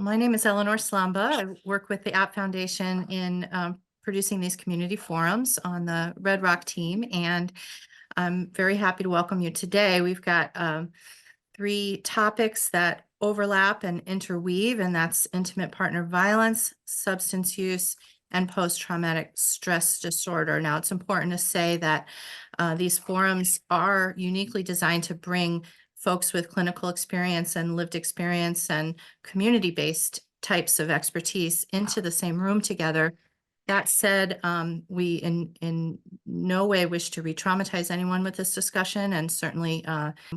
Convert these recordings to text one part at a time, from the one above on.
My name is Eleanor Slamba. I work with the App Foundation in producing these community forums on the Red Rock team, and I'm very happy to welcome you today. We've got three topics that overlap and interweave, and that's intimate partner violence, substance use, and post-traumatic stress disorder. Now, it's important to say that these forums are uniquely designed to bring folks with clinical experience and lived experience and community-based types of expertise into the same room together. That said, we in no way wish to re-traumatize anyone with this discussion, and certainly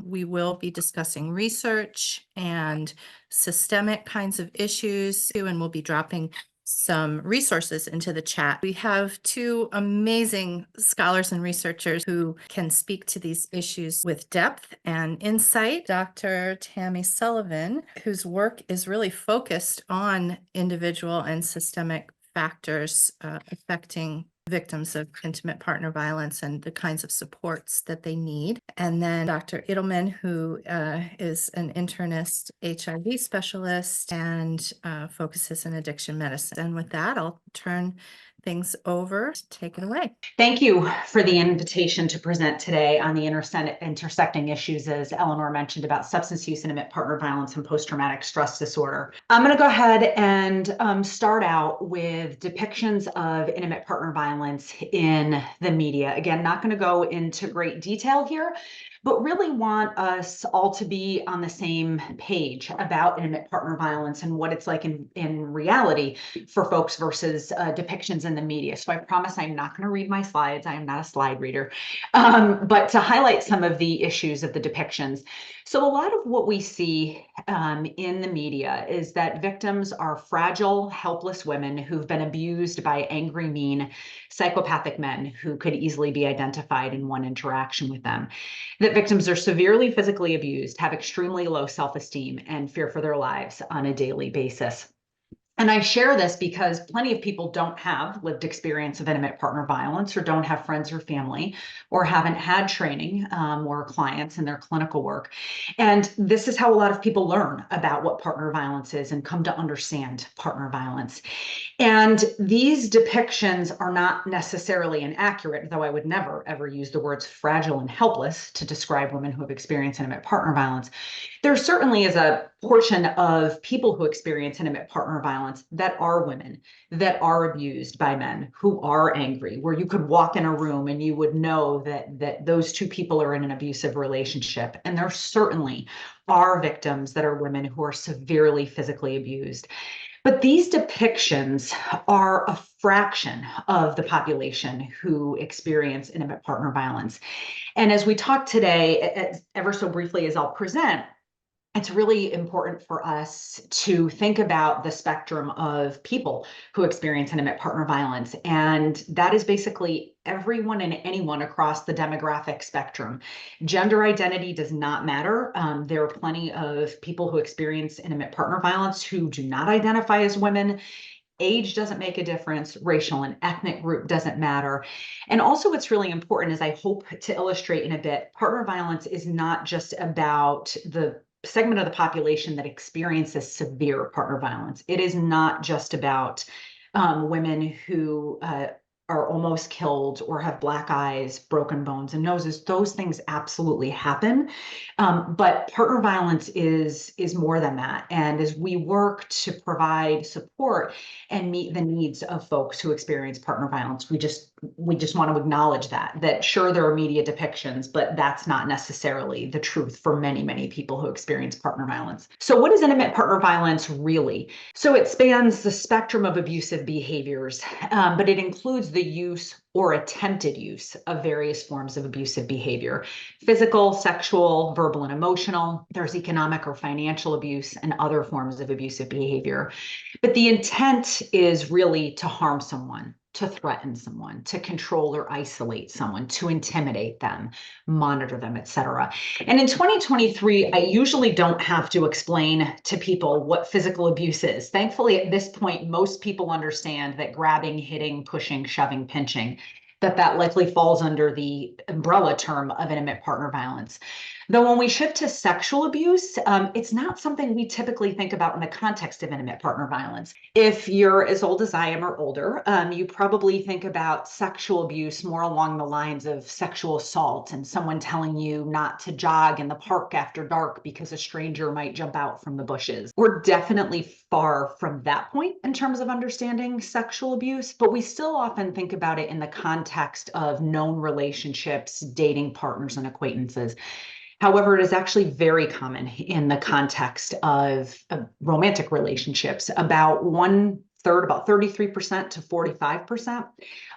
we will be discussing research and systemic kinds of issues too, and we'll be dropping some resources into the chat. We have two amazing scholars and researchers who can speak to these issues with depth and insight. Dr. Tami Sullivan, whose work is really focused on individual and systemic factors affecting victims of intimate partner violence and the kinds of supports that they need. And then Dr. Edelman, who is an internist HIV specialist and focuses in addiction medicine. And with that, I'll turn things over. Take it away. Thank you for the invitation to present today on the intersecting issues, as Eleanor mentioned, about substance use, intimate partner violence, and post-traumatic stress disorder. I'm going to go ahead and start out with depictions of intimate partner violence in the media. Again, not going to go into great detail here, but really want us all to be on the same page about intimate partner violence and what it's like in reality for folks versus depictions in the media. So I promise I'm not going to read my slides. I am not a slide reader, but to highlight some of the issues of the depictions. So a lot of what we see in the media is that victims are fragile, helpless women who've been abused by angry, mean, psychopathic men who could easily be identified in one interaction with them. That victims are severely physically abused, have extremely low self-esteem, and fear for their lives on a daily basis. And I share this because plenty of people don't have lived experience of intimate partner violence, or don't have friends or family, or haven't had training or clients in their clinical work. And this is how a lot of people learn about what partner violence is and come to understand partner violence. And these depictions are not necessarily inaccurate, though I would never, ever use the words fragile and helpless to describe women who have experienced intimate partner violence. There certainly is a portion of people who experience intimate partner violence that are women, that are abused by men, who are angry, where you could walk in a room and you would know that those two people are in an abusive relationship. And there certainly are victims that are women who are severely physically abused. But these depictions are a fraction of the population who experience intimate partner violence. And as we talk today, ever so briefly as I'll present, it's really important for us to think about the spectrum of people who experience intimate partner violence. And that is basically everyone and anyone across the demographic spectrum. Gender identity does not matter. There are plenty of people who experience intimate partner violence who do not identify as women. Age doesn't make a difference. Racial and ethnic group doesn't matter. And also what's really important, as I hope to illustrate in a bit, partner violence is not just about the segment of the population that experiences severe partner violence. It is not just about women who are almost killed or have black eyes, broken bones and noses. Those things absolutely happen. But partner violence is more than that. And as we work to provide support and meet the needs of folks who experience partner violence, we just want to acknowledge that sure, there are media depictions, but that's not necessarily the truth for many, many people who experience partner violence. So what is intimate partner violence really? So it spans the spectrum of abusive behaviors, but it includes the use or attempted use of various forms of abusive behavior: physical, sexual, verbal, and emotional. There's economic or financial abuse and other forms of abusive behavior. But the intent is really to harm someone, to threaten someone, to control or isolate someone, to intimidate them, monitor them, etc. And in 2023, I usually don't have to explain to people what physical abuse is. Thankfully, at this point, most people understand that grabbing, hitting, pushing, shoving, pinching, that likely falls under the umbrella term of intimate partner violence. Though when we shift to sexual abuse, it's not something we typically think about in the context of intimate partner violence. If you're as old as I am or older, you probably think about sexual abuse more along the lines of sexual assault and someone telling you not to jog in the park after dark because a stranger might jump out from the bushes. We're definitely far from that point in terms of understanding sexual abuse, but we still often think about it in the context of known relationships, dating partners, and acquaintances. However, it is actually very common in the context of romantic relationships. About 1/3, about 33% to 45%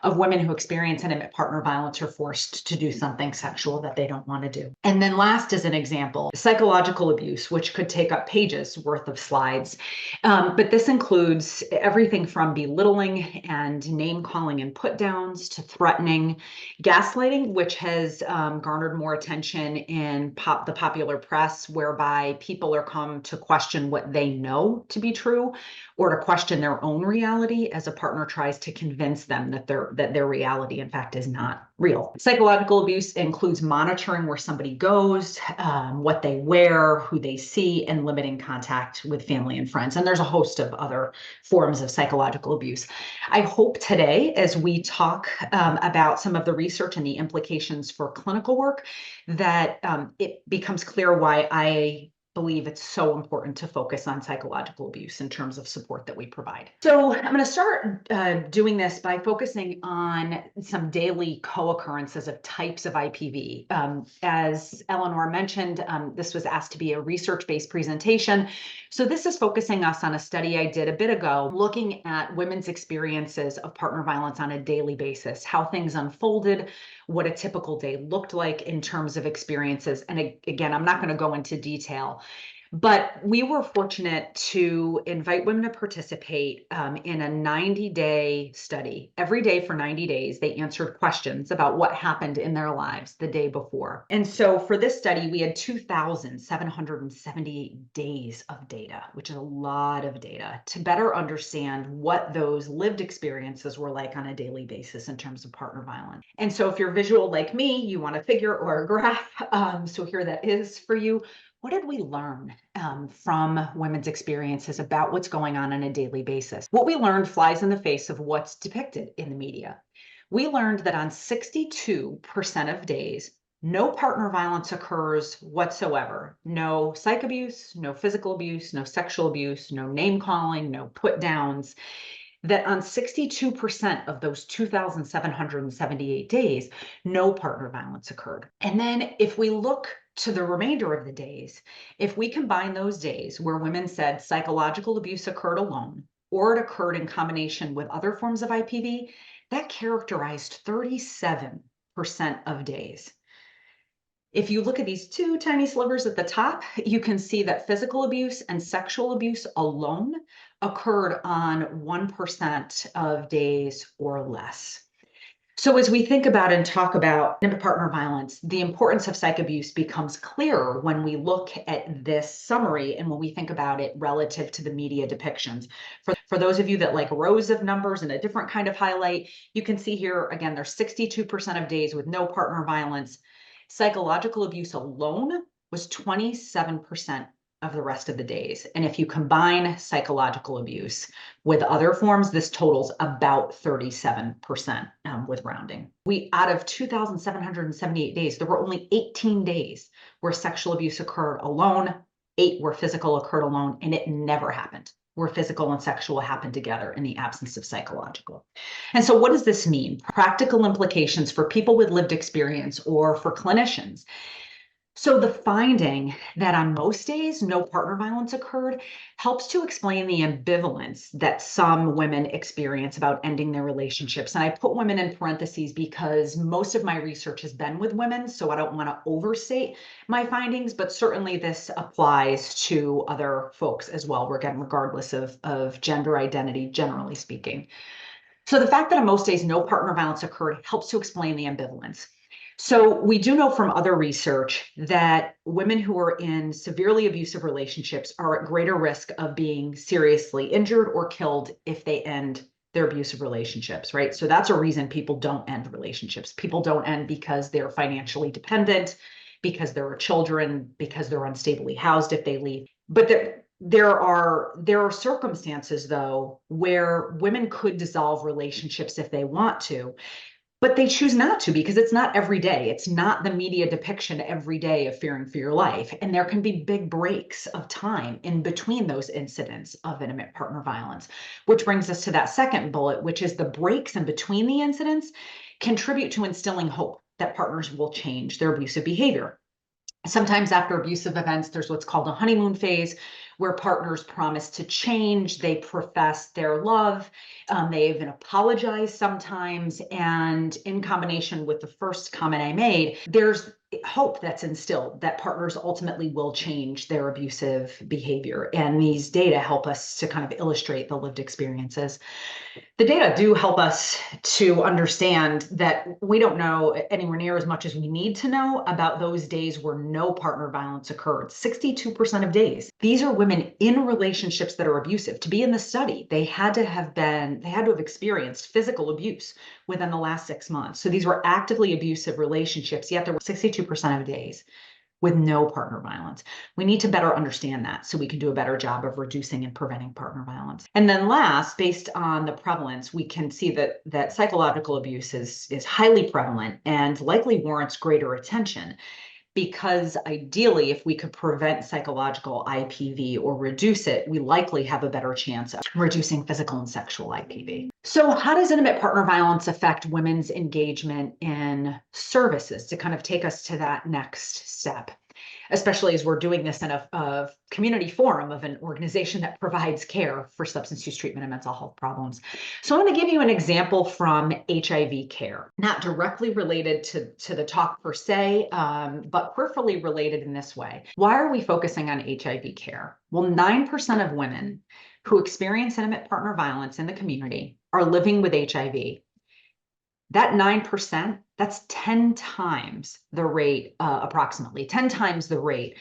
of women who experience intimate partner violence are forced to do something sexual that they don't want to do. And then last, as an example, psychological abuse, which could take up pages worth of slides. But this includes everything from belittling and name calling and put downs to threatening, gaslighting, which has garnered more attention in the popular press, whereby people are come to question what they know to be true, or to question their own reality as a partner tries to convince them that their reality, in fact, is not real. Psychological abuse includes monitoring where somebody goes, what they wear, who they see, and limiting contact with family and friends. And there's a host of other forms of psychological abuse. I hope today, as we talk about some of the research and the implications for clinical work, that it becomes clear why I believe it's so important to focus on psychological abuse in terms of support that we provide. So I'm going to start doing this by focusing on some daily co-occurrences of types of IPV. As Eleanor mentioned, this was asked to be a research-based presentation. So this is focusing us on a study I did a bit ago, looking at women's experiences of partner violence on a daily basis, how things unfolded, what a typical day looked like in terms of experiences. And again, I'm not going to go into detail, but we were fortunate to invite women to participate in a 90-day study. Every day for 90 days, they answered questions about what happened in their lives the day before. And so for this study, we had 2,778 days of data, which is a lot of data, to better understand what those lived experiences were like on a daily basis in terms of partner violence. And so if you're visual like me, you want a figure or a graph. So here that is for you. What did we learn from women's experiences about what's going on a daily basis? What we learned flies in the face of what's depicted in the media. We learned that on 62% of days, no partner violence occurs whatsoever. No psych abuse, no physical abuse, no sexual abuse, no name calling, no put downs. That on 62% of those 2,778 days, no partner violence occurred. And then if we look to the remainder of the days, if we combine those days where women said psychological abuse occurred alone, or it occurred in combination with other forms of IPV, that characterized 37% of days. If you look at these two tiny slivers at the top, you can see that physical abuse and sexual abuse alone occurred on 1% of days or less. So as we think about and talk about intimate partner violence, the importance of psych abuse becomes clearer when we look at this summary and when we think about it relative to the media depictions. For those of you that like rows of numbers and a different kind of highlight, you can see here, again, there's 62% of days with no partner violence. Psychological abuse alone was 27% of the rest of the days. And if you combine psychological abuse with other forms, this totals about 37% with rounding. Out of 2,778 days, there were only 18 days where sexual abuse occurred alone, 8 where physical occurred alone, and it never happened where physical and sexual happened together in the absence of psychological. And so what does this mean? Practical implications for people with lived experience or for clinicians. So the finding that on most days no partner violence occurred helps to explain the ambivalence that some women experience about ending their relationships. And I put women in parentheses because most of my research has been with women, so I don't want to overstate my findings, but certainly this applies to other folks as well, again, regardless of gender identity, generally speaking. So the fact that on most days no partner violence occurred helps to explain the ambivalence. So we do know from other research that women who are in severely abusive relationships are at greater risk of being seriously injured or killed if they end their abusive relationships, right? So that's a reason people don't end relationships. People don't end because they're financially dependent. because there are children, because they're unstably housed if they leave. But there are circumstances, though, where women could dissolve relationships if they want to, but they choose not to because it's not every day. It's not the media depiction every day of fearing for your life. And there can be big breaks of time in between those incidents of intimate partner violence, which brings us to that second bullet, which is the breaks in between the incidents contribute to instilling hope that partners will change their abusive behavior. Sometimes after abusive events, there's what's called a honeymoon phase, where partners promise to change, they profess their love, they even apologize sometimes. And in combination with the first comment I made, there's hope that's instilled that partners ultimately will change their abusive behavior. And these data help us to kind of illustrate the lived experiences. The data do help us to understand that we don't know anywhere near as much as we need to know about those days where no partner violence occurred. 62% of days. These are women in relationships that are abusive. To be in the study, they had to have experienced physical abuse within the last 6 months. So these were actively abusive relationships, yet there were 62% of days with no partner violence. We need to better understand that so we can do a better job of reducing and preventing partner violence. And then last, based on the prevalence, we can see that psychological abuse is highly prevalent and likely warrants greater attention, because ideally, if we could prevent psychological IPV or reduce it, we likely have a better chance of reducing physical and sexual IPV. So how does intimate partner violence affect women's engagement in services, to kind of take us to that next step, especially as we're doing this in a community forum of an organization that provides care for substance use treatment and mental health problems? So I'm going to give you an example from HIV care, not directly related to the talk per se, but peripherally related in this way. Why are we focusing on HIV care? Well, 9% of women who experience intimate partner violence in the community are living with HIV. That 9%, that's 10 times the rate, approximately 10 times the rate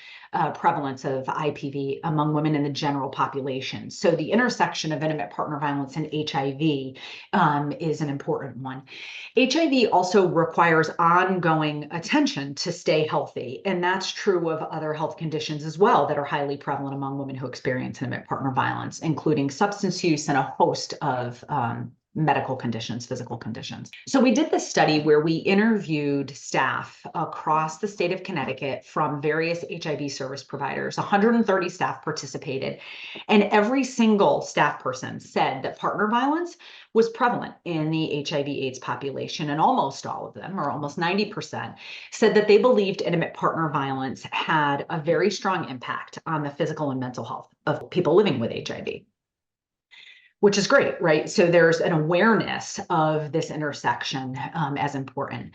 prevalence of IPV among women in the general population. So the intersection of intimate partner violence and HIV is an important one. HIV also requires ongoing attention to stay healthy. And that's true of other health conditions as well that are highly prevalent among women who experience intimate partner violence, including substance use and a host of medical conditions, physical conditions. So we did this study where we interviewed staff across the state of Connecticut from various HIV service providers. 130 staff participated, and every single staff person said that partner violence was prevalent in the HIV/AIDS population, and almost all of them, or almost 90%, said that they believed intimate partner violence had a very strong impact on the physical and mental health of people living with HIV. Which is great, right? So there's an awareness of this intersection as important.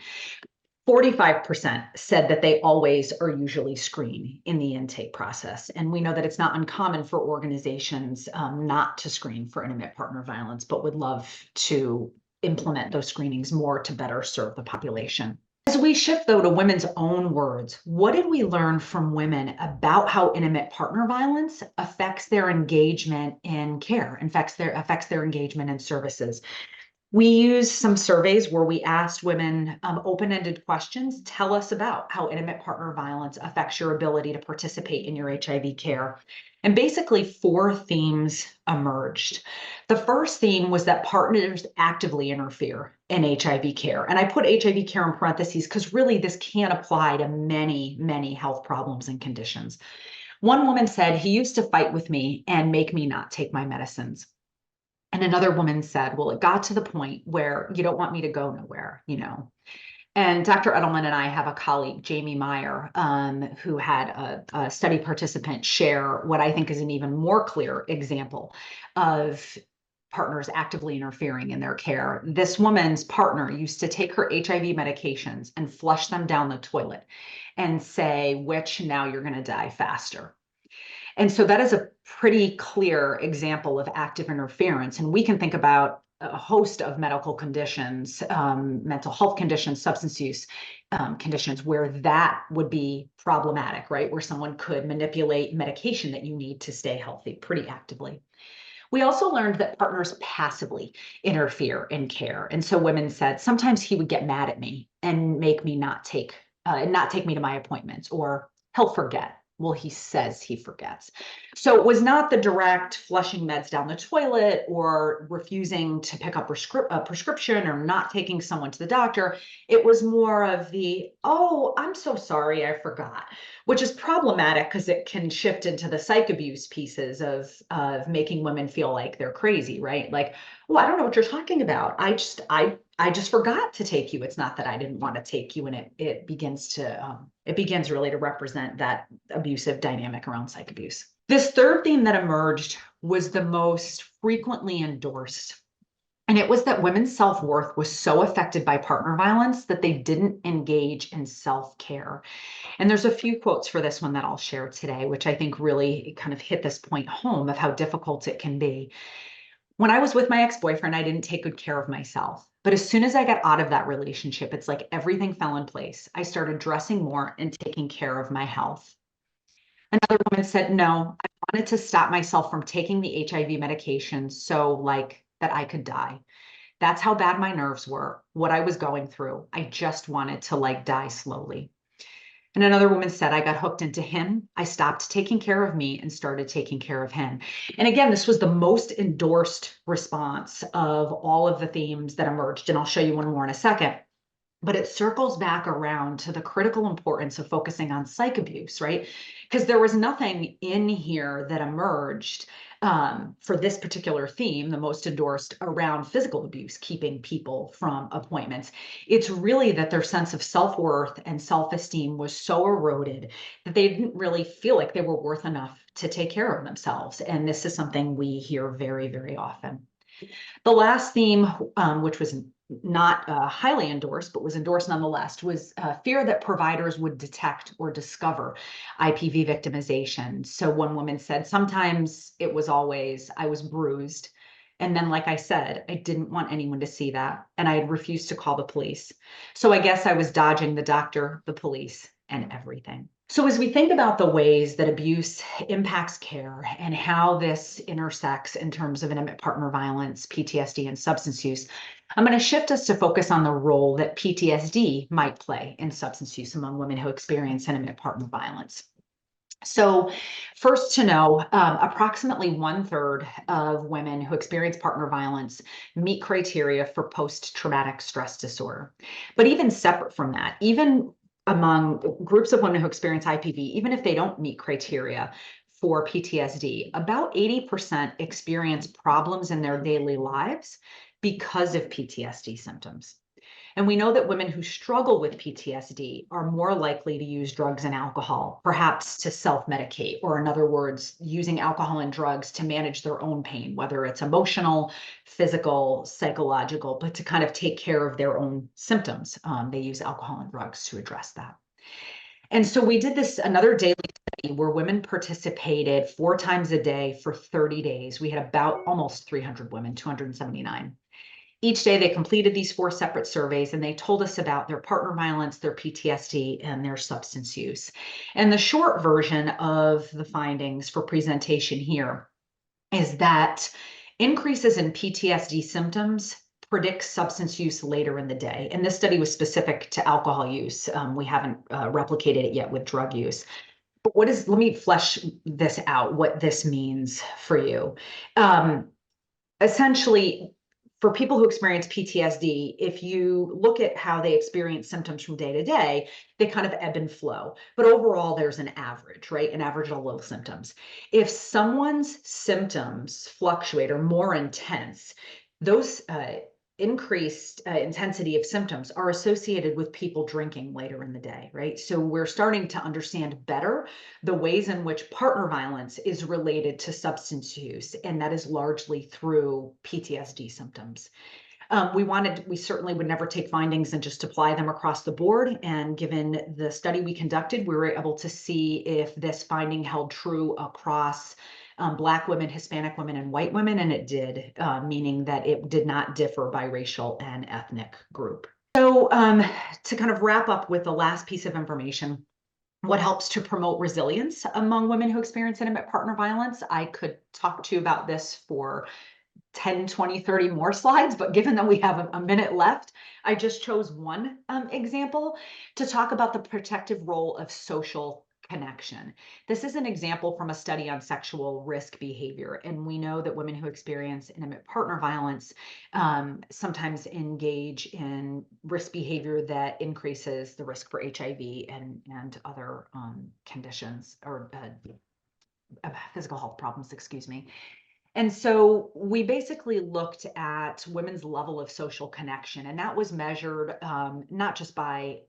45% said that they always or usually screen in the intake process. And we know that it's not uncommon for organizations not to screen for intimate partner violence, but would love to implement those screenings more to better serve the population. As we shift, though, to women's own words, what did we learn from women about how intimate partner violence affects their engagement in care, affects their engagement in services? We used some surveys where we asked women open-ended questions. Tell us about how intimate partner violence affects your ability to participate in your HIV care. And basically 4 themes emerged. The first theme was that partners actively interfere in HIV care. And I put HIV care in parentheses because really this can apply to many, many health problems and conditions. One woman said, "He used to fight with me and make me not take my medicines." And another woman said, "Well, it got to the point where you don't want me to go nowhere, you know." And Dr. Edelman and I have a colleague, Jamie Meyer, who had a study participant share what I think is an even more clear example of partners actively interfering in their care. This woman's partner used to take her HIV medications and flush them down the toilet and say, "Which, now you're going to die faster." And so that is a pretty clear example of active interference. And we can think about a host of medical conditions, mental health conditions, substance use conditions, where that would be problematic, right? Where someone could manipulate medication that you need to stay healthy pretty actively. We also learned that partners passively interfere in care. And so women said, "Sometimes he would get mad at me and make me not take and not take me to my appointments, or he'll forget. Well, he says he forgets. So it was not the direct flushing meds down the toilet or refusing to pick up a prescription or not taking someone to the doctor. It was more of the, oh, I'm so sorry, I forgot, which is problematic because it can shift into the psych abuse pieces of making women feel like they're crazy, right? Like, oh, I don't know what you're talking about. I just forgot to take you. It's not that I didn't want to take you. And it begins really to represent that abusive dynamic around psych abuse. This third theme that emerged was the most frequently endorsed. And it was that women's self-worth was so affected by partner violence that they didn't engage in self-care. And there's a few quotes for this one that I'll share today, which I think really kind of hit this point home of how difficult it can be. When I was with my ex-boyfriend, I didn't take good care of myself. But as soon as I got out of that relationship, it's like everything fell in place. I started dressing more and taking care of my health. Another woman said, no, I wanted to stop myself from taking the HIV medication so like that I could die. That's how bad my nerves were, what I was going through. I just wanted to like die slowly. And another woman said, I got hooked into him. I stopped taking care of me and started taking care of him. And again, this was the most endorsed response of all of the themes that emerged. And I'll show you one more in a second. But it circles back around to the critical importance of focusing on psych abuse, right? Because there was nothing in here that emerged for this particular theme, the most endorsed, around physical abuse, keeping people from appointments. It's really that their sense of self-worth and self-esteem was so eroded that they didn't really feel like they were worth enough to take care of themselves. And this is something we hear very, very often. The last theme, which was not highly endorsed, but was endorsed nonetheless, was fear that providers would detect or discover IPV victimization. So one woman said, sometimes it was always, I was bruised. And then, like I said, I didn't want anyone to see that. And I had refused to call the police. So I guess I was dodging the doctor, the police, and everything. So as we think about the ways that abuse impacts care and how this intersects in terms of intimate partner violence, PTSD, and substance use, I'm going to shift us to focus on the role that PTSD might play in substance use among women who experience intimate partner violence. So first to know, approximately 1/3 of women who experience partner violence meet criteria for post-traumatic stress disorder. But even separate from that, even among groups of women who experience IPV, even if they don't meet criteria for PTSD, about 80% experience problems in their daily lives because of PTSD symptoms. And we know that women who struggle with PTSD are more likely to use drugs and alcohol, perhaps to self-medicate, or in other words, using alcohol and drugs to manage their own pain, whether it's emotional, physical, psychological, but to kind of take care of their own symptoms. They use alcohol and drugs to address that. And so we did another daily study where women participated 4 times a day for 30 days. We had about almost 300 women, 279. Each day they completed these 4 separate surveys and they told us about their partner violence, their PTSD, and their substance use. And the short version of the findings for presentation here is that increases in PTSD symptoms predict substance use later in the day. And this study was specific to alcohol use. We haven't replicated it yet with drug use. But let me flesh this out, what this means for you. Essentially, for people who experience PTSD, if you look at how they experience symptoms from day to day, they kind of ebb and flow. But overall, there's an average, right? An average of low symptoms. If someone's symptoms fluctuate or more intense, those increased intensity of symptoms are associated with people drinking later in the day, right? So we're starting to understand better the ways in which partner violence is related to substance use, and that is largely through PTSD symptoms. We certainly would never take findings and just apply them across the board. And given the study we conducted, we were able to see if this finding held true across Black women, Hispanic women, and white women, and it did, meaning that it did not differ by racial and ethnic group. So to kind of wrap up with the last piece of information, what helps to promote resilience among women who experience intimate partner violence? I could talk to you about this for 10, 20, 30 more slides, but given that we have a minute left, I just chose one example to talk about the protective role of social connection. This is an example from a study on sexual risk behavior, and we know that women who experience intimate partner violence sometimes engage in risk behavior that increases the risk for HIV and other conditions or physical health problems, excuse me. And so we basically looked at women's level of social connection, and that was measured not just by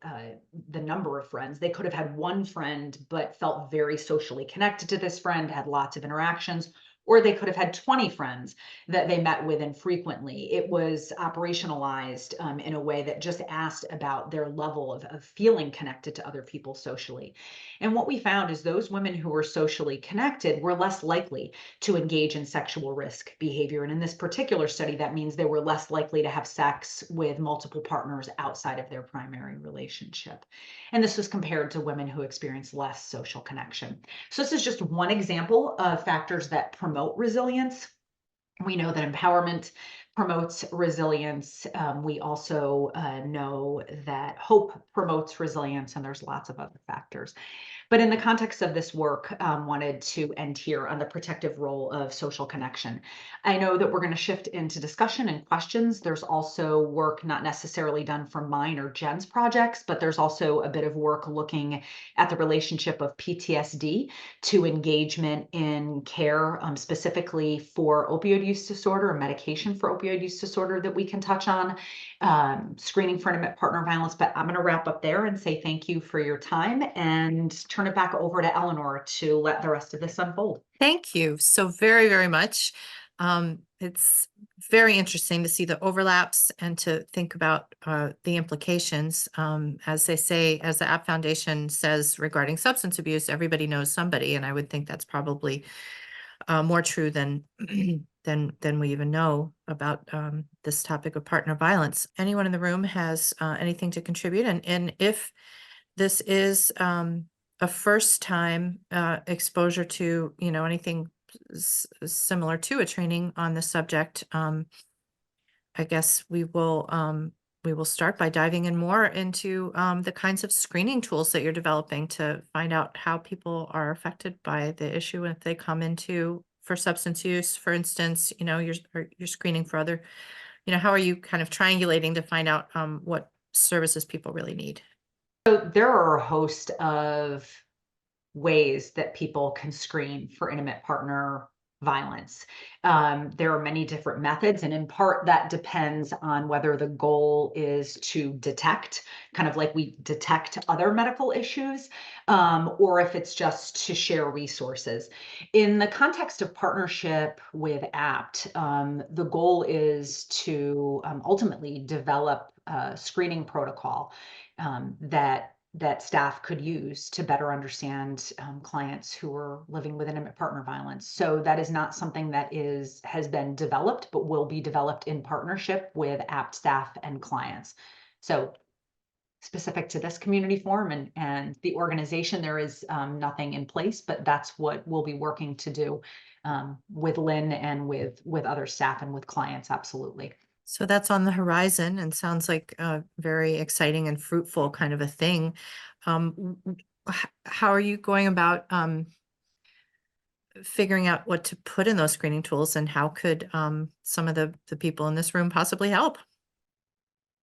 the number of friends. They could have had one friend, but felt very socially connected to this friend, had lots of interactions, or they could have had 20 friends that they met with infrequently. It was operationalized in a way that just asked about their level of feeling connected to other people socially. And what we found is those women who were socially connected were less likely to engage in sexual risk behavior. And in this particular study, that means they were less likely to have sex with multiple partners outside of their primary relationship. And this was compared to women who experienced less social connection. So this is just one example of factors that promote resilience. We know that empowerment promotes resilience. We also know that hope promotes resilience, and there's lots of other factors. But in the context of this work, wanted to end here on the protective role of social connection. I know that we're going to shift into discussion and questions. There's also work not necessarily done for mine or Jen's projects, but there's also a bit of work looking at the relationship of PTSD to engagement in care, specifically for opioid use disorder or medication for opioid use disorder that we can touch on, screening for intimate partner violence. But I'm going to wrap up there and say thank you for your time and turn it back over to Eleanor to let the rest of this unfold. Thank you so very, very much. It's very interesting to see the overlaps and to think about the implications. As they say, as the App Foundation says regarding substance abuse, everybody knows somebody, and I would think that's probably more true than than we even know about this topic of partner violence. Anyone in the room has anything to contribute? And if this is a first time exposure to, anything similar to a training on the subject, I guess we will start by diving in more into the kinds of screening tools that you're developing to find out how people are affected by the issue if they come into for substance use, for instance. You're screening for other, how are you kind of triangulating to find out what services people really need? So there are a host of ways that people can screen for intimate partner violence. There are many different methods, and in part that depends on whether the goal is to detect, kind of like we detect other medical issues, or if it's just to share resources. In the context of partnership with APT, the goal is to ultimately develop a screening protocol that staff could use to better understand clients who are living with intimate partner violence. So that is not something that has been developed, but will be developed in partnership with APT staff and clients. So specific to this community forum and the organization, there is nothing in place, but that's what we'll be working to do with Lynn and with other staff and with clients, absolutely. So that's on the horizon and sounds like a very exciting and fruitful kind of a thing. How are you going about figuring out what to put in those screening tools, and how could some of the people in this room possibly help?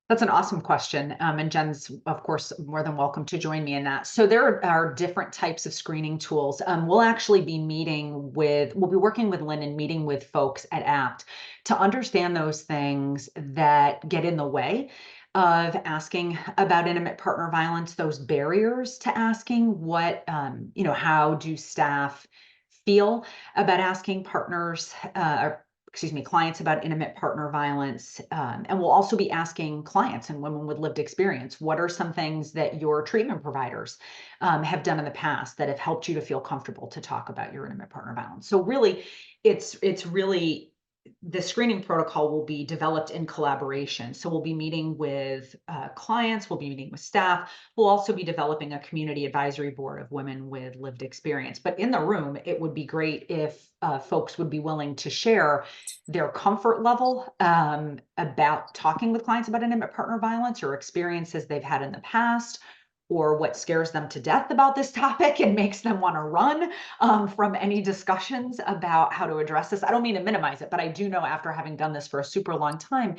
That's an awesome question. And Jen's, of course, more than welcome to join me in that. So there are different types of screening tools. We'll actually be we'll be working with Lynn and meeting with folks at APT to understand those things that get in the way of asking about intimate partner violence, those barriers to asking how do staff feel about asking clients about intimate partner violence. And we'll also be asking clients and women with lived experience, what are some things that your treatment providers have done in the past that have helped you to feel comfortable to talk about your intimate partner violence? So really, it's really the screening protocol will be developed in collaboration. So we'll be meeting with clients, we'll be meeting with staff. We'll also be developing a community advisory board of women with lived experience. But in the room, it would be great if folks would be willing to share their comfort level about talking with clients about intimate partner violence or experiences they've had in the past, or what scares them to death about this topic and makes them want to run from any discussions about how to address this. I don't mean to minimize it, but I do know after having done this for a super long time,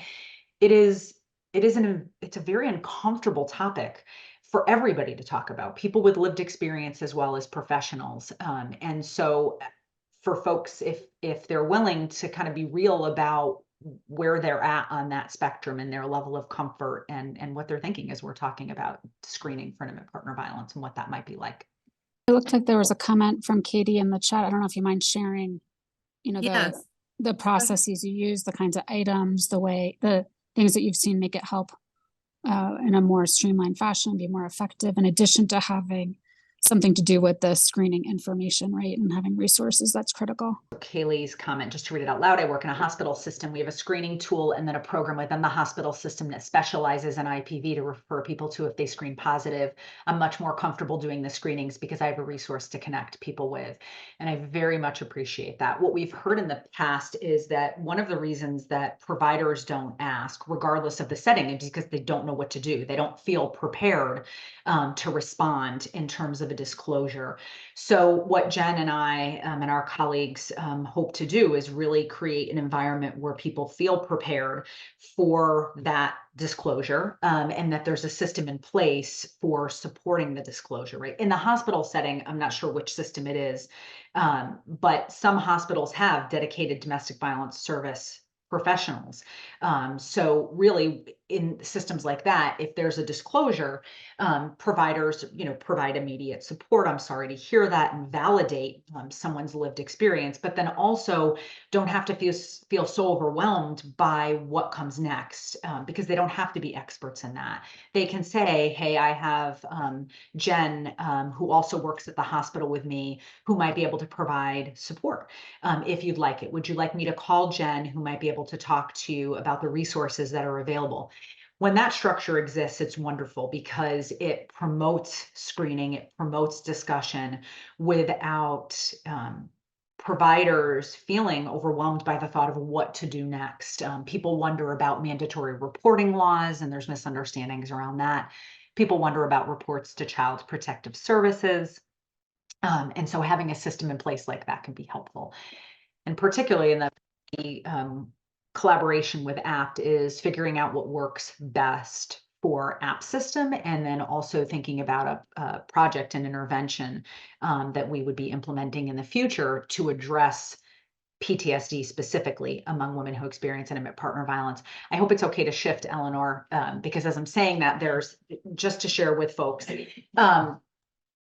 it's a very uncomfortable topic for everybody to talk about, people with lived experience as well as professionals. And so for folks, if they're willing to kind of be real about where they're at on that spectrum and their level of comfort and what they're thinking as we're talking about screening for intimate partner violence and what that might be like. It looked like there was a comment from Katie in the chat. I don't know if you mind sharing, Yes. the processes you use, the kinds of items, the things that you've seen make it help in a more streamlined fashion, be more effective, in addition to having something to do with the screening information, right? And having resources, that's critical. Kaylee's comment, just to read it out loud, I work in a hospital system. We have a screening tool and then a program within the hospital system that specializes in IPV to refer people to if they screen positive. I'm much more comfortable doing the screenings because I have a resource to connect people with. And I very much appreciate that. What we've heard in the past is that one of the reasons that providers don't ask, regardless of the setting, is because they don't know what to do. They don't feel prepared to respond in terms of a disclosure. So what Jen and I and our colleagues hope to do is really create an environment where people feel prepared for that disclosure and that there's a system in place for supporting the disclosure, right? In the hospital setting, I'm not sure which system it is, but some hospitals have dedicated domestic violence service professionals. So really in systems like that, if there's a disclosure, providers, provide immediate support. I'm sorry to hear that, and validate someone's lived experience, but then also don't have to feel so overwhelmed by what comes next because they don't have to be experts in that. They can say, hey, I have Jen, who also works at the hospital with me, who might be able to provide support if you'd like it. Would you like me to call Jen, who might be able to talk to you about the resources that are available? When that structure exists, it's wonderful because it promotes screening, it promotes discussion without providers feeling overwhelmed by the thought of what to do next. People wonder about mandatory reporting laws, and there's misunderstandings around that. People wonder about reports to Child Protective Services. And so having a system in place like that can be helpful. And particularly in the collaboration with APT is figuring out what works best for APT system, and then also thinking about a project and intervention that we would be implementing in the future to address PTSD specifically among women who experience intimate partner violence. I hope it's okay to shift, Eleanor, because as I'm saying that, there's just to share with folks,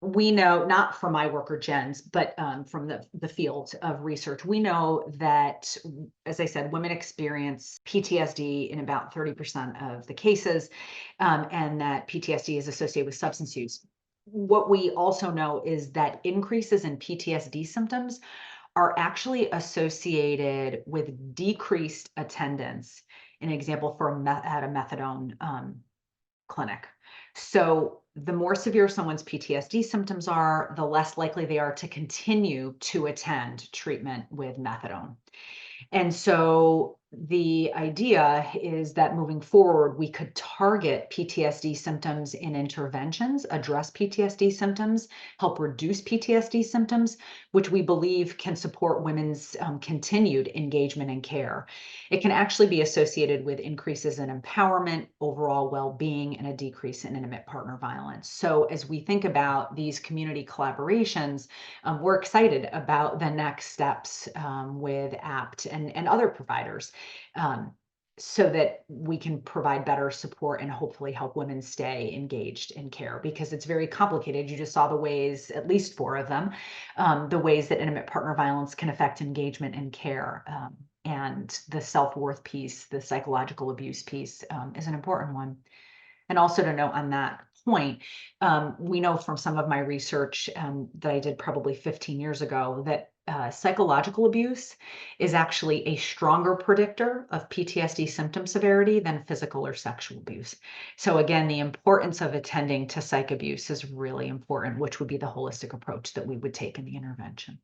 we know, not from my work or Jen's, but from the field of research, we know that, as I said, women experience PTSD in about 30% of the cases, and that PTSD is associated with substance use. What we also know is that increases in PTSD symptoms are actually associated with decreased attendance. An example at a methadone clinic. So the more severe someone's PTSD symptoms are, the less likely they are to continue to attend treatment with methadone. And so the idea is that moving forward, we could target PTSD symptoms in interventions, address PTSD symptoms, help reduce PTSD symptoms, which we believe can support women's continued engagement and care. It can actually be associated with increases in empowerment, overall well-being, and a decrease in intimate partner violence. So as we think about these community collaborations, we're excited about the next steps with APT and other providers, so that we can provide better support and hopefully help women stay engaged in care, because it's very complicated. You just saw the ways, at least 4 of them, the ways that intimate partner violence can affect engagement and care. And the self-worth piece, the psychological abuse piece is an important one. And also to note on that point, we know from some of my research that I did probably 15 years ago that psychological abuse is actually a stronger predictor of PTSD symptom severity than physical or sexual abuse. So again, the importance of attending to psych abuse is really important, which would be the holistic approach that we would take in the intervention.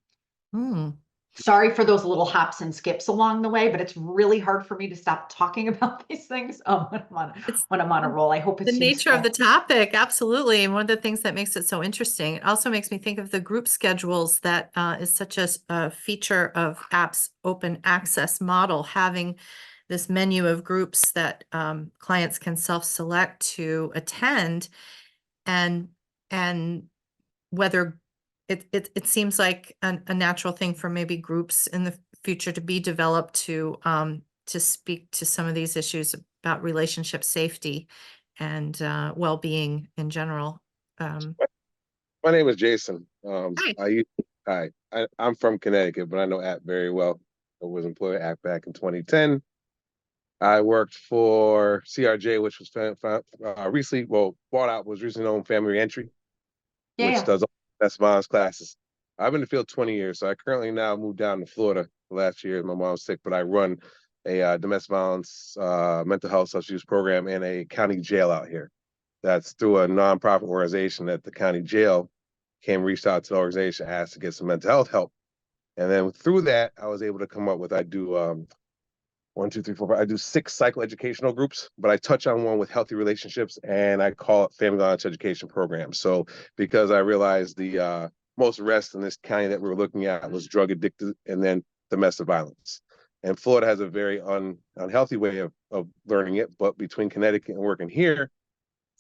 Hmm. Sorry for those little hops and skips along the way, but it's really hard for me to stop talking about these things when I'm on a roll. I hope it's The nature of the useful. topic, absolutely. And one of the things that makes it so interesting, it also makes me think of the group schedules that is such a feature of apps open access model, having this menu of groups that clients can self-select to attend, and whether it seems like a natural thing for maybe groups in the future to be developed to speak to some of these issues about relationship safety and well-being in general. My name is Jason. Hi. I'm from Connecticut, but I know App very well. I was employed at App back in 2010. I worked for CRJ, which was recently, bought out, was recently known Family Reentry, which Yeah. does all best violence classes. I've been in the field 20 years, so I currently now moved down to Florida last year. My mom's sick, but I run a domestic violence, mental health substance use program in a county jail out here. That's through a nonprofit organization that the county jail reached out to the organization, asked to get some mental health help. And then through that, I was able to come up with, I do 1, 2, 3, 4, 5. I do 6 psychoeducational groups, but I touch on one with healthy relationships, and I call it family violence education program. So because I realized the most arrests in this county that we were looking at was drug addicted and then domestic violence. And Florida has a very unhealthy way of learning it, but between Connecticut and working here,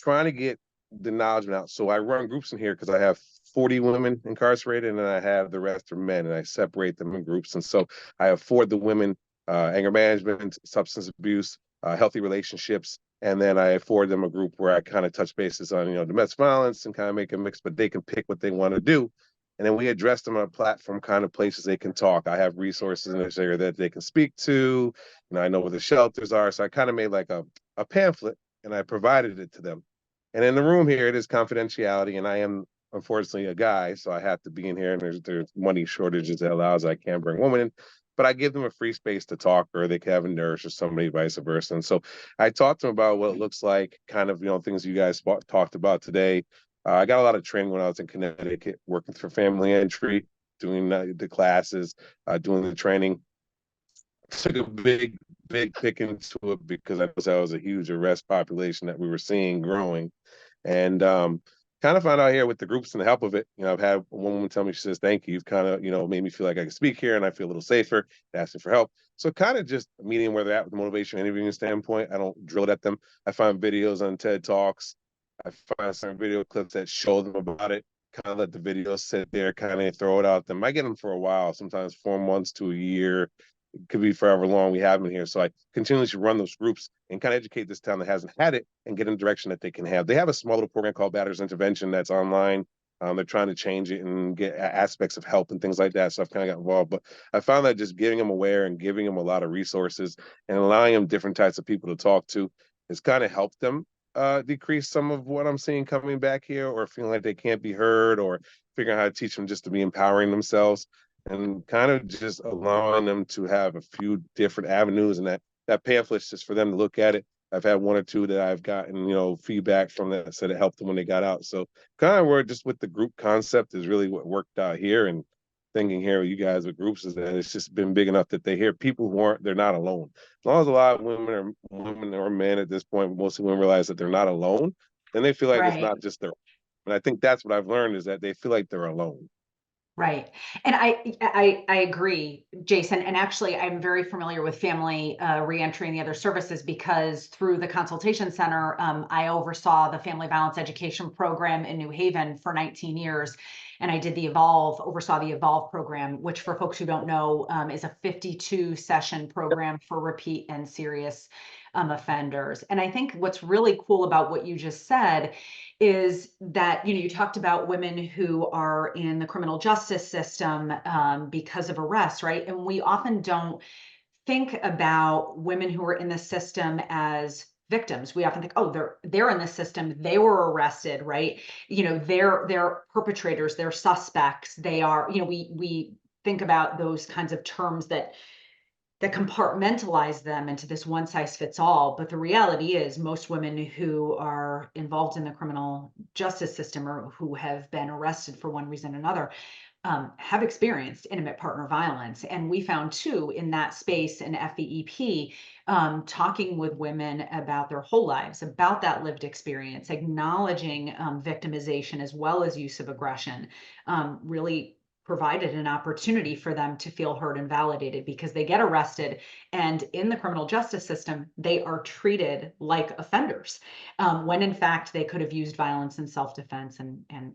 trying to get the knowledge out. So I run groups in here because I have 40 women incarcerated, and then I have the rest are men, and I separate them in groups. And so I afford the women anger management, substance abuse, healthy relationships, and then I afford them a group where I kind of touch bases on, domestic violence and kind of make a mix, but they can pick what they want to do. And then we address them on a platform kind of places they can talk. I have resources in this area that they can speak to. I know where the shelters are. So I kind of made like a pamphlet, and I provided it to them. And in the room here, it is confidentiality, and I am unfortunately a guy, so I have to be in here, and there's money shortages that allows I can't bring women in, but I give them a free space to talk, or they can have a nurse or somebody, vice versa. And so I talked to them about what it looks like, kind of, things you guys talked about today. I got a lot of training when I was in Connecticut, working for Family Entry, doing the classes, doing the training. Took a big pick into it because I know that was a huge arrest population that we were seeing growing. And kind of found out here with the groups and the help of it, I've had one woman tell me, she says, thank you. You've kind of, made me feel like I can speak here, and I feel a little safer, asking for help. So kind of just meeting where they're at with the motivation interviewing standpoint. I don't drill it at them. I find videos on TED Talks. I find certain video clips that show them about it. Kind of let the video sit there, kind of throw it out them. I get them for a while, sometimes 4 months to a year. It could be forever long we have them here. So I continuously run those groups and kind of educate this town that hasn't had it and get in the direction that they can have. They have a small little program called Batter's Intervention that's online. They're trying to change it and get aspects of help and things like that. So I've kind of got involved. But I found that just getting them aware and giving them a lot of resources and allowing them different types of people to talk to has kind of helped them decrease some of what I'm seeing coming back here, or feeling like they can't be heard, or figuring out how to teach them just to be empowering themselves, and kind of just allowing them to have a few different avenues. And that pamphlet's just for them to look at it. I've had 1 or 2 that I've gotten, feedback from that said it helped them when they got out. So kind of where just with the group concept is really what worked out here. And thinking here with you guys with groups is that it's just been big enough that they hear people who they're not alone. As long as a lot of women or men at this point, mostly women, realize that they're not alone, then they feel like it's not just their. And I think that's what I've learned, is that they feel like they're alone. Right. And I agree, Jason. And actually, I'm very familiar with family reentry and the other services, because through the consultation center, I oversaw the family violence education program in New Haven for 19 years. And I did oversaw the Evolve program, which, for folks who don't know, is a 52 session program for repeat and serious offenders. And I think what's really cool about what you just said is that, you talked about women who are in the criminal justice system because of arrest, right? And we often don't think about women who are in the system as victims. We often think, oh, they're in the system, they were arrested, right? They're perpetrators, they're suspects, they are, we think about those kinds of terms that compartmentalize them into this one size fits all. But the reality is most women who are involved in the criminal justice system or who have been arrested for one reason or another have experienced intimate partner violence. And we found too in that space in FEEP, talking with women about their whole lives, about that lived experience, acknowledging victimization as well as use of aggression, really provided an opportunity for them to feel heard and validated, because they get arrested and in the criminal justice system, they are treated like offenders, when in fact they could have used violence in self-defense. And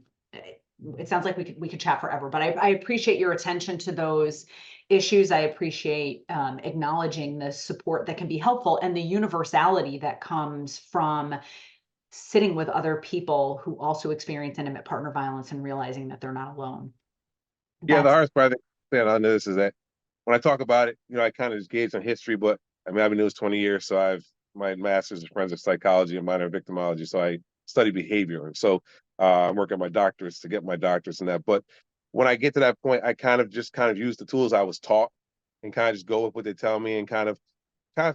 it sounds like we could chat forever, but I appreciate your attention to those issues. I appreciate acknowledging the support that can be helpful and the universality that comes from sitting with other people who also experience intimate partner violence and realizing that they're not alone. Yeah, the hardest part on this is that when I talk about it, I kind of just gauge on history, but I mean, I've been doing this 20 years, so I've my master's in forensic psychology and minor in victimology, so I study behavior. And so I'm working on my doctorates to get my doctorates in that. But when I get to that point, I kind of use the tools I was taught and kind of just go with what they tell me and kind of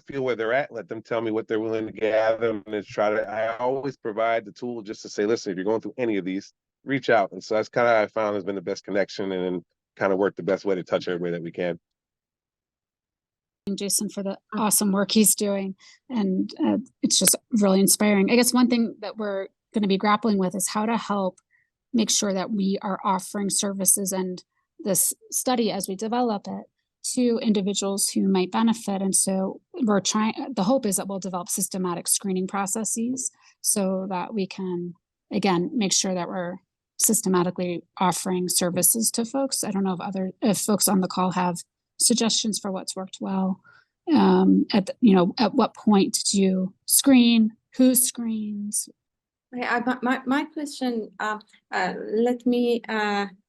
feel where they're at, let them tell me what they're willing to gather, and then I always provide the tool just to say, listen, if you're going through any of these, reach out. And so that's kind of, I found, has been the best connection and kind of worked the best way to touch everybody that we can. And Jason for the awesome work he's doing. And it's just really inspiring. I guess one thing that we're going to be grappling with is how to help make sure that we are offering services and this study as we develop it to individuals who might benefit. And so the hope is that we'll develop systematic screening processes so that we can, again, make sure that we're systematically offering services to folks. I don't know if folks on the call have suggestions for what's worked well. At what point do you screen? Who screens? My question, let me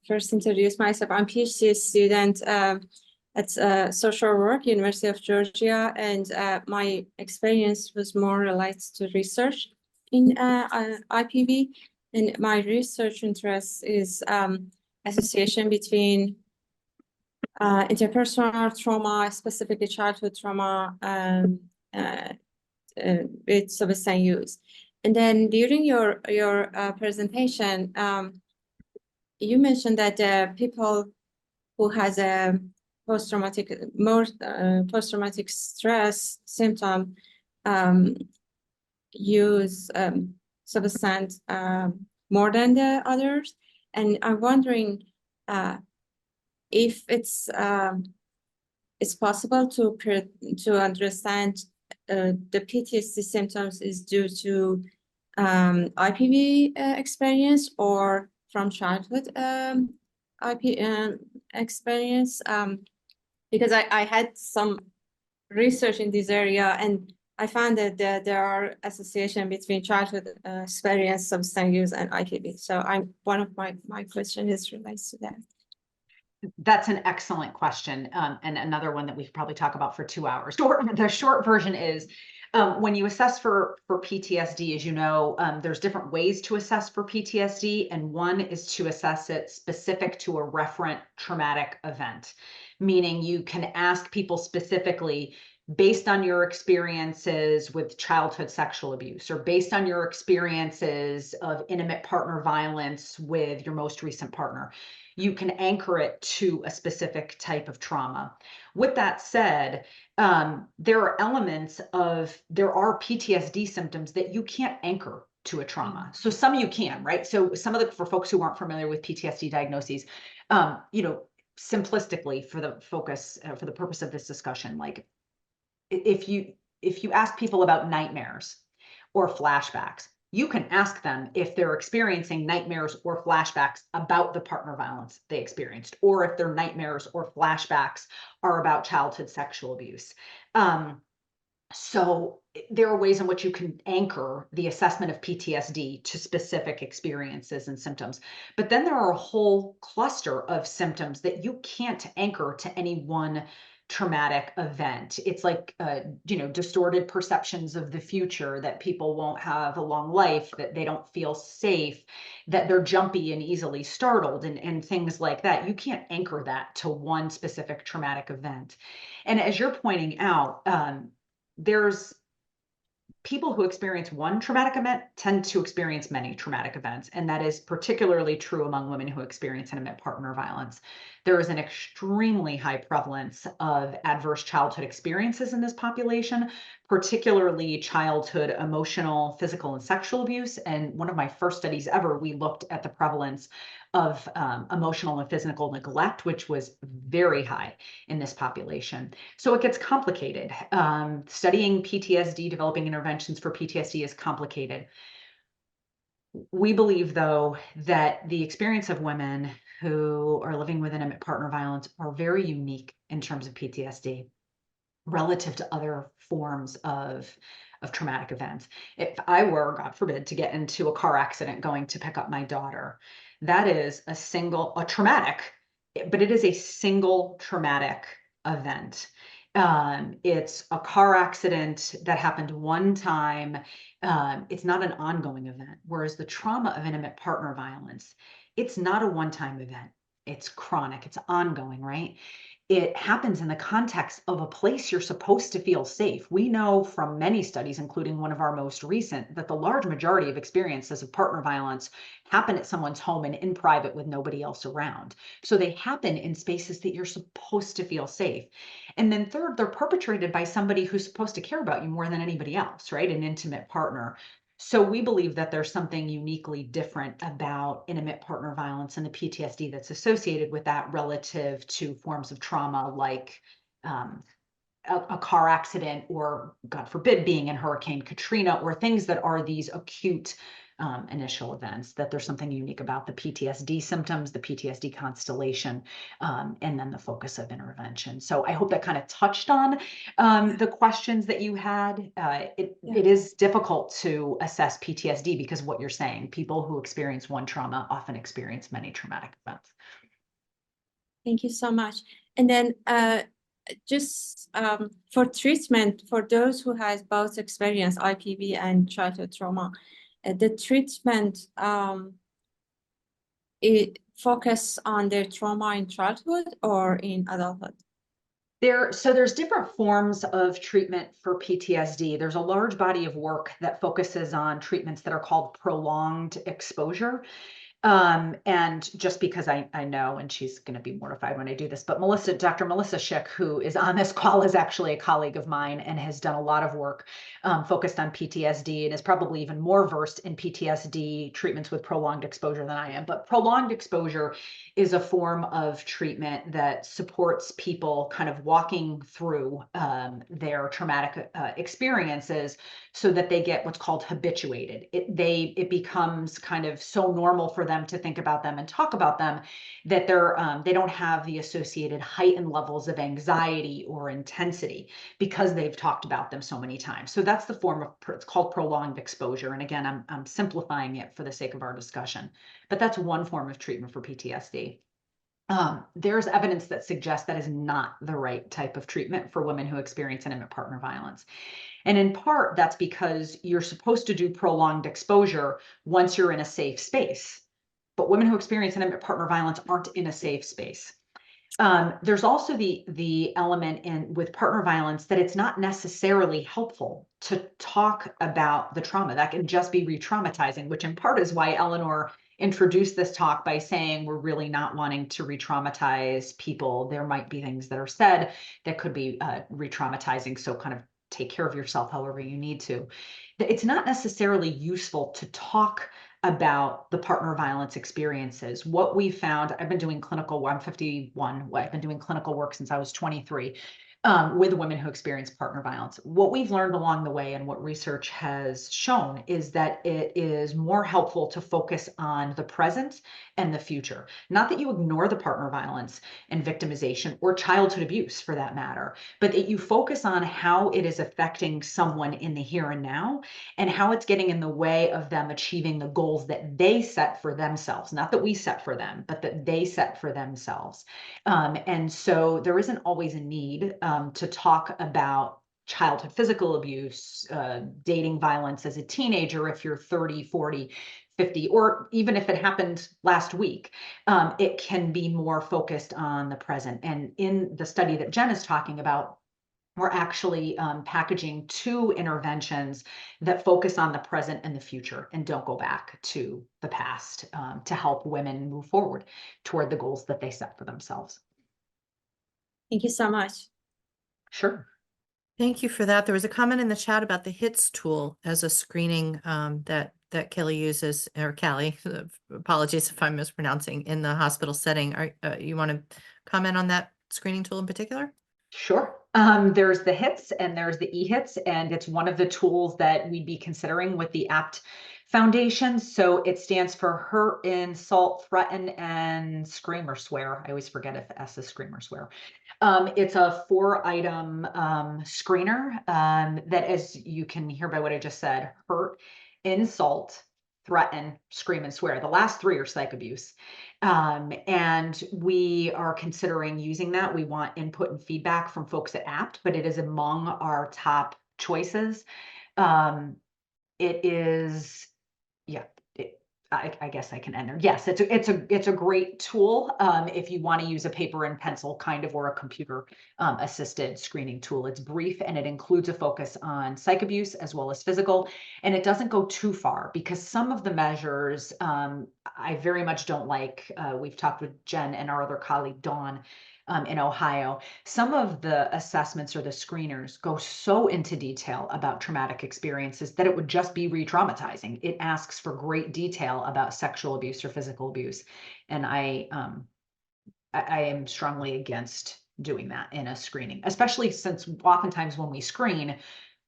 first introduce myself. I'm a PhD student at social work, University of Georgia, and my experience was more related to research in IPV. And my research interest is association between interpersonal trauma, specifically childhood trauma, with substance use. And then during your presentation, you mentioned that people who has a post-traumatic stress symptom use substance more than the others. And I'm wondering if it's possible to understand the PTSD symptoms is due to IPV experience or from childhood IP experience, because I had some research in this area and I found that there are association between childhood experience, substance use, and IPV. So one of my question is relates to that. That's an excellent question, and another one that we could probably talk about for 2 hours. The short version is, when you assess for PTSD, as you know, there's different ways to assess for PTSD, and one is to assess it specific to a referent traumatic event, meaning you can ask people specifically, based on your experiences with childhood sexual abuse, or based on your experiences of intimate partner violence with your most recent partner, you can anchor it to a specific type of trauma. With that said, there are PTSD symptoms that you can't anchor to a trauma. So some you can, right? So for folks who aren't familiar with PTSD diagnoses, simplistically for the purpose of this discussion, like if you ask people about nightmares or flashbacks, you can ask them if they're experiencing nightmares or flashbacks about the partner violence they experienced, or if their nightmares or flashbacks are about childhood sexual abuse. So there are ways in which you can anchor the assessment of PTSD to specific experiences and symptoms. But then there are a whole cluster of symptoms that you can't anchor to any one traumatic event. It's like, distorted perceptions of the future, that people won't have a long life, that they don't feel safe, that they're jumpy and easily startled, and things like that. You can't anchor that to one specific traumatic event. And as you're pointing out, there's people who experience one traumatic event tend to experience many traumatic events. And that is particularly true among women who experience intimate partner violence. There is an extremely high prevalence of adverse childhood experiences in this population, particularly childhood emotional, physical, and sexual abuse. And one of my first studies ever, we looked at the prevalence of emotional and physical neglect, which was very high in this population. So it gets complicated. Studying PTSD, developing interventions for PTSD is complicated. We believe, though, that the experience of women who are living with intimate partner violence are very unique in terms of PTSD relative to other forms of traumatic events. If I were, God forbid, to get into a car accident going to pick up my daughter, that is a traumatic, but it is a single traumatic event. It's a car accident that happened one time. It's not an ongoing event. Whereas the trauma of intimate partner violence, it's not a one-time event. It's chronic, it's ongoing, right? It happens in the context of a place you're supposed to feel safe. We know from many studies, including one of our most recent, that the large majority of experiences of partner violence happen at someone's home and in private with nobody else around. So they happen in spaces that you're supposed to feel safe. And then third, they're perpetrated by somebody who's supposed to care about you more than anybody else, right? An intimate partner. So we believe that there's something uniquely different about intimate partner violence and the PTSD that's associated with that relative to forms of trauma like a car accident, or God forbid, being in Hurricane Katrina, or things that are these acute initial events, that there's something unique about the PTSD symptoms, the PTSD constellation, and then the focus of intervention. So I hope that kind of touched on the questions that you had. It is difficult to assess PTSD because of what you're saying. People who experience one trauma often experience many traumatic events. Thank you so much. And then just for treatment, for those who has both experience IPV and childhood trauma, the treatment it focus on their trauma in childhood or in adulthood? So there's different forms of treatment for PTSD. There's a large body of work that focuses on treatments that are called prolonged exposure. And just because I know, and she's going to be mortified when I do this, but Dr. Melissa Schick, who is on this call, is actually a colleague of mine and has done a lot of work focused on PTSD, and is probably even more versed in PTSD treatments with prolonged exposure than I am. But prolonged exposure is a form of treatment that supports people kind of walking through their traumatic experiences so that they get what's called habituated. It becomes kind of so normal for them to think about them and talk about them that they don't have the associated heightened levels of anxiety or intensity because they've talked about them so many times. So that's the form of, it's called prolonged exposure. And again, I'm simplifying it for the sake of our discussion, but that's one form of treatment for PTSD. There's evidence that suggests that is not the right type of treatment for women who experience intimate partner violence. And in part, that's because you're supposed to do prolonged exposure once you're in a safe space. But women who experience intimate partner violence aren't in a safe space. There's also the element with partner violence that it's not necessarily helpful to talk about the trauma. That can just be re-traumatizing, which in part is why Eleanor introduced this talk by saying we're really not wanting to re-traumatize people. There might be things that are said that could be re-traumatizing, so kind of take care of yourself however you need to. It's not necessarily useful to talk about the partner violence experiences. What we found, I'm 51, I've been doing clinical work since I was 23. with women who experience partner violence. What we've learned along the way and what research has shown is that it is more helpful to focus on the present and the future. Not that you ignore the partner violence and victimization or childhood abuse for that matter, but that you focus on how it is affecting someone in the here and now and how it's getting in the way of them achieving the goals that they set for themselves. Not that we set for them, but that they set for themselves. And so there isn't always a need to talk about childhood physical abuse, dating violence as a teenager if you're 30, 40, 50, or even if it happened last week. It can be more focused on the present. And in the study that Jen is talking about, we're actually packaging 2 interventions that focus on the present and the future and don't go back to the past to help women move forward toward the goals that they set for themselves. Thank you so much. Sure. Thank you for that. There was a comment in the chat about the HITS tool as a screening that Kelly uses, or Callie, apologies if I'm mispronouncing, in the hospital setting. You want to comment on that screening tool in particular? Sure. There's the HITS and there's the eHITS, and it's one of the tools that we'd be considering with the APT Foundation. So it stands for hurt, insult, threaten, and scream or swear. I always forget if S is scream or swear. It's a 4-item screener that, as you can hear by what I just said, hurt, insult, threaten, scream, and swear. The last 3 are psych abuse. And we are considering using that. We want input and feedback from folks at APT, but it is among our top choices. It is, yeah, I guess I can end there. Yes, it's a great tool if you want to use a paper and pencil kind of, or a computer assisted screening tool. It's brief and it includes a focus on psych abuse as well as physical, and it doesn't go too far because some of the measures I very much don't like. We've talked with Jen and our other colleague Dawn in Ohio. Some of the assessments or the screeners go so into detail about traumatic experiences that it would just be re-traumatizing. It asks for great detail about sexual abuse or physical abuse. And I am strongly against doing that in a screening, especially since oftentimes when we screen,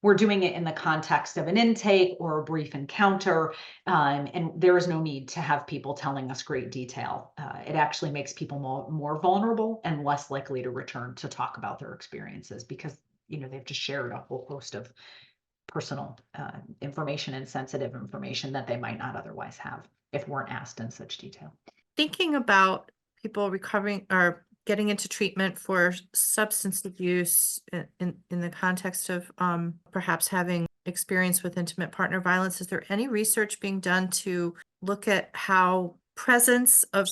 we're doing it in the context of an intake or a brief encounter, and there is no need to have people telling us great detail. It actually makes people more vulnerable and less likely to return to talk about their experiences because, you know, they've just shared a whole host of personal information and sensitive information that they might not otherwise have if weren't asked in such detail. Thinking about people recovering or getting into treatment for substance abuse in the context of perhaps having experience with intimate partner violence, is there any research being done to look at how presence of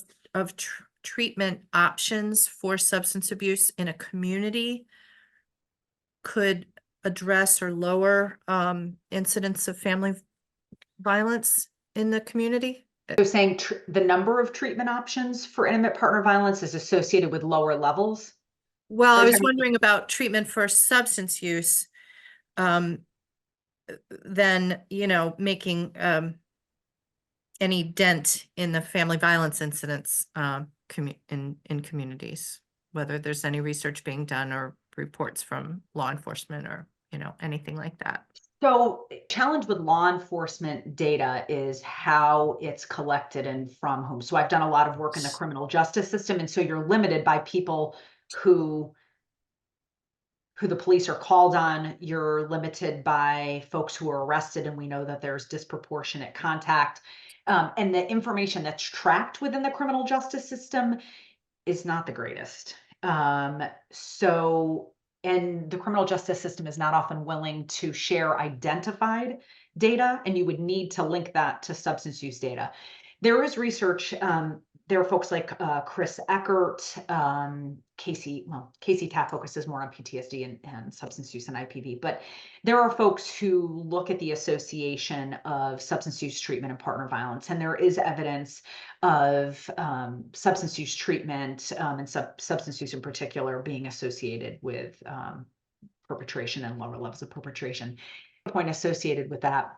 treatment options for substance abuse in a community could address or lower incidents of family violence in the community? So saying the number of treatment options for intimate partner violence is associated with lower levels? Well, I was wondering about treatment for substance use, then, you know, making any dent in the family violence incidents in communities, whether there's any research being done or reports from law enforcement or, you know, anything like that. So challenge with law enforcement data is how it's collected and from whom. So I've done a lot of work in the criminal justice system. And so you're limited by people who the police are called on. You're limited by folks who are arrested. And we know that there's disproportionate contact. And the information that's tracked within the criminal justice system is not the greatest. And the criminal justice system is not often willing to share identified data, and you would need to link that to substance use data. There is research, there are folks like Chris Eckert, Casey Tapp focuses more on PTSD and substance use and IPV, but there are folks who look at the association of substance use treatment and partner violence, and there is evidence of substance use treatment and substance use in particular being associated with perpetration and lower levels of perpetration. The point associated with that,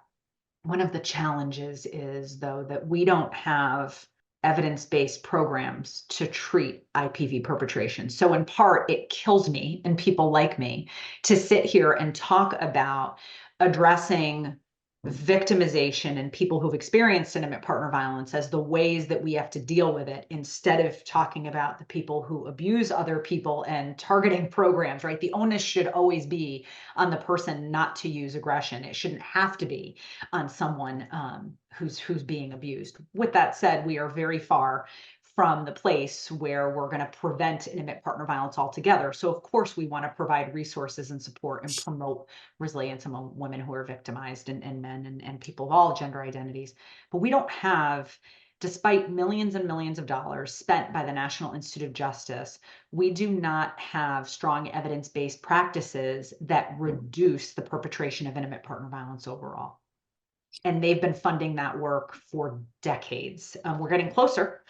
one of the challenges is, though, that we don't have evidence-based programs to treat IPV perpetration. So in part, it kills me and people like me to sit here and talk about addressing victimization and people who've experienced intimate partner violence as the ways that we have to deal with it, instead of talking about the people who abuse other people and targeting programs, right? The onus should always be on the person not to use aggression. It shouldn't have to be on someone who's being abused. With that said, we are very far from the place where we're going to prevent intimate partner violence altogether. So of course we want to provide resources and support and promote resilience among women who are victimized, and men and people of all gender identities. But we don't have, despite millions and millions of dollars spent by the National Institute of Justice, we do not have strong evidence-based practices that reduce the perpetration of intimate partner violence overall. And they've been funding that work for decades. We're getting closer.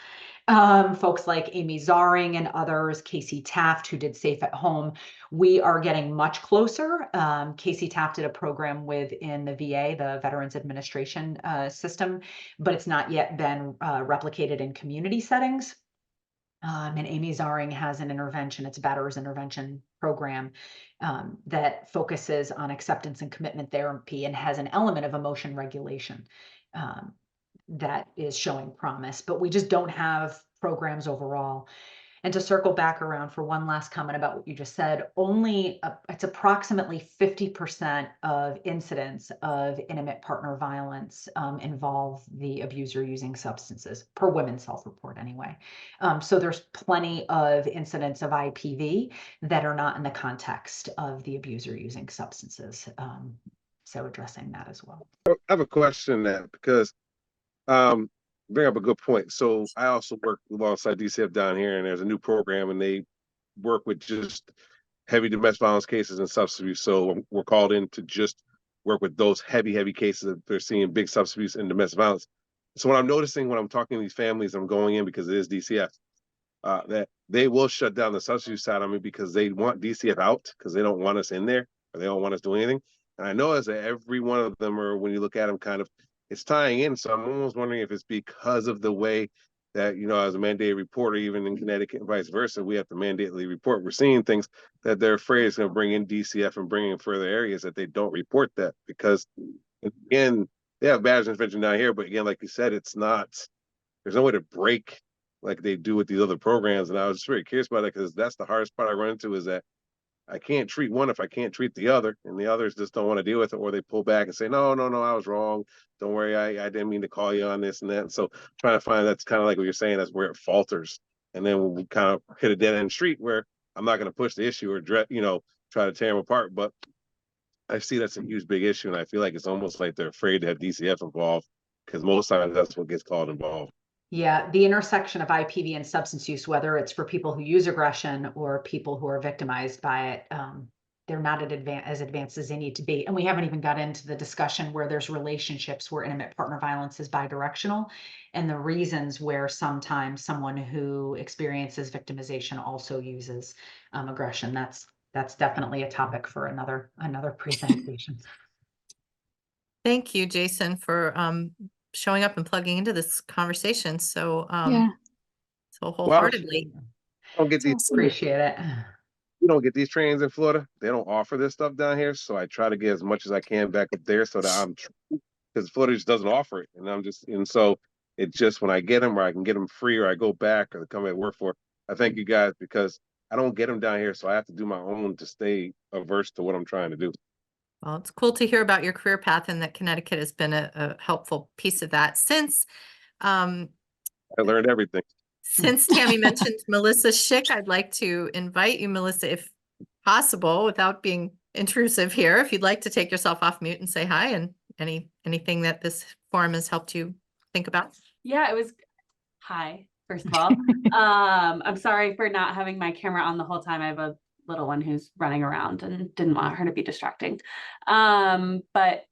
Folks like Amy Zaring and others, Casey Taft, who did Safe at Home, we are getting much closer. Casey Taft did a program within the VA, the Veterans Administration system, but it's not yet been replicated in community settings. And Amy Zaring has an intervention, it's a batterer's intervention program that focuses on acceptance and commitment therapy and has an element of emotion regulation that is showing promise, but we just don't have programs overall. And to circle back around for one last comment about what you just said, it's approximately 50% of incidents of intimate partner violence involve the abuser using substances, per Women's Health Report anyway. So there's plenty of incidents of IPV that are not in the context of the abuser using substances. So addressing that as well. I have a question now, because bring up a good point. So I also work alongside DCF down here, and there's a new program, and they work with just heavy domestic violence cases and substance abuse. So we're called in to just work with those heavy cases that they're seeing big substance abuse and domestic violence. So what I'm noticing when I'm talking to these families, I'm going in because it is DCF, that they will shut down the substance abuse side on me because they want DCF out, because they don't want us in there, or they don't want us doing anything. And I know as every one of them, or when you look at them, kind of, it's tying in. So I'm almost wondering if it's because of the way that, as a mandated reporter, even in Connecticut and vice versa, we have to mandatedly report. We're seeing things that they're afraid is going to bring in DCF and bring in further areas that they don't report that, because again, they have badge intervention down here, but again, like you said, there's no way to break like they do with these other programs. And I was just very curious about it, because that's the hardest part I run into, is that I can't treat one if I can't treat the other, and the others just don't want to deal with it, or they pull back and say, no, I was wrong. Don't worry, I didn't mean to call you on this and that. And so trying to find, that's kind of like what you're saying, that's where it falters. And then we kind of hit a dead end street where I'm not going to push the issue or try to tear them apart. But I see that's a huge, big issue. And I feel like it's almost like they're afraid to have DCF involved, because most times that's what gets called involved. Yeah, the intersection of IPV and substance use, whether it's for people who use aggression or people who are victimized by it, they're not as advanced as they need to be. And we haven't even got into the discussion where there's relationships where intimate partner violence is bidirectional, and the reasons where sometimes someone who experiences victimization also uses aggression. That's definitely a topic for another presentation. Thank you, Jason, for showing up and plugging into this conversation so wholeheartedly. Don't get these. Appreciate it. You don't get these trainings in Florida. They don't offer this stuff down here, so I try to get as much as I can back up there, so that I'm true, because Florida just doesn't offer it, and so it's just when I get them, or I can get them free, or I go back, or come and work for. I thank you guys, because I don't get them down here, so I have to do my own to stay averse to what I'm trying to do. Well, it's cool to hear about your career path, and that Connecticut has been a helpful piece of that. Since I learned everything. Since Tami mentioned Melissa Schick, I'd like to invite you, Melissa, if possible, without being intrusive here, if you'd like to take yourself off mute and say hi, and anything that this forum has helped you think about. Yeah, it was hi, first of all. I'm sorry for not having my camera on the whole time. I have a little one who's running around and didn't want her to be distracting. But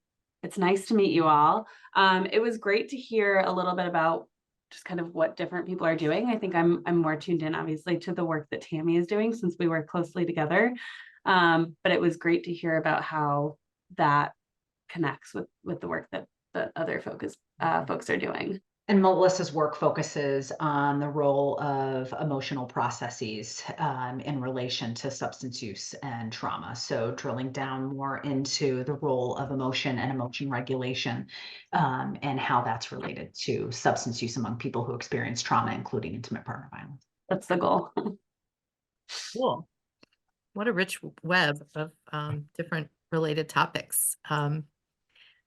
it's nice to meet you all. It was great to hear a little bit about just kind of what different people are doing. I think I'm more tuned in, obviously, to the work that Tami is doing, since we work closely together. But it was great to hear about how that connects with the work that the other folks are doing. And Melissa's work focuses on the role of emotional processes in relation to substance use and trauma. So drilling down more into the role of emotion and emotion regulation and how that's related to substance use among people who experience trauma, including intimate partner violence. That's the goal. Cool. What a rich web of different related topics.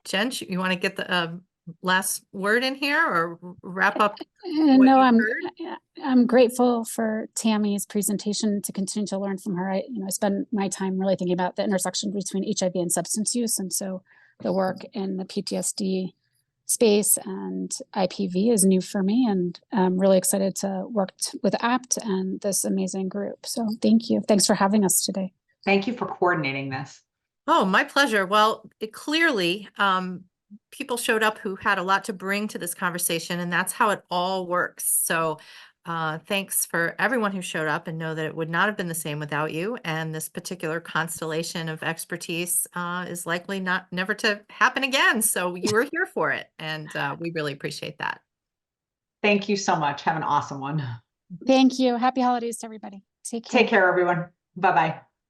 Jen, you want to get the last word in here or wrap up? what No, you've I'm grateful for Tami's presentation, to continue to learn from her. I spend my time really thinking about the intersection between HIV and substance use. And so the work in the PTSD space and IPV is new for me. And I'm really excited to work with APT and this amazing group. So thank you. Thanks for having us today. Thank you for coordinating this. Oh, my pleasure. Well, clearly, people showed up who had a lot to bring to this conversation, and that's how it all works. So thanks for everyone who showed up, and know that it would not have been the same without you. And this particular constellation of expertise is likely never to happen again. So you were here for it, and we really appreciate that. Thank you so much. Have an awesome one. Thank you. Happy holidays to everybody. Take care. Take care, everyone. Bye-bye.